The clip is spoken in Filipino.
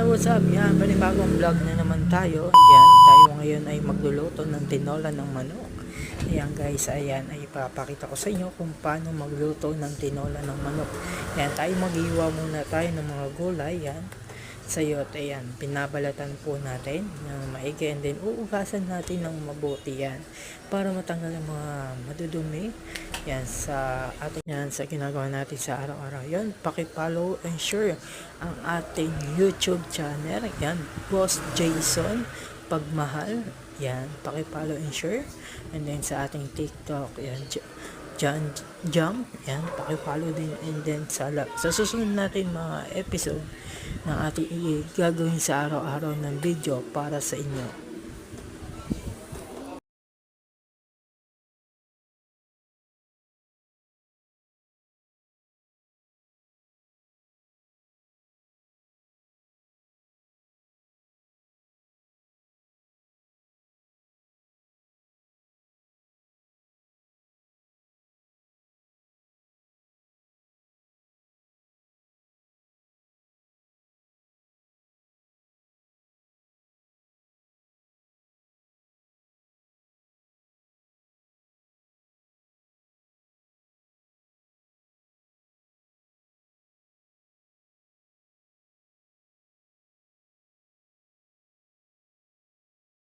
what's up? Yan, panibagong vlog na naman tayo. Yan, tayo ngayon ay magluluto ng tinola ng manok. Ayan guys, ayan, ay ipapakita ko sa inyo kung paano magluto ng tinola ng manok. Yan, tayo maghiwa muna tayo ng mga gulay. Yan, sayot, ayan, pinabalatan po natin ng maigi, and then uugasan natin ng mabuti yan para matanggal ang mga madudumi yan sa ating yan sa ginagawa natin sa araw-araw. Yan, paki-follow and share ang ating YouTube channel. Yan, Boss Jason Pagmahal. Yan, paki-follow and share, and then sa ating TikTok yan, John Jump, yan, paki-follow din, and then sa susunod natin mga episode na ating gagawin sa araw-araw ng video para sa inyo.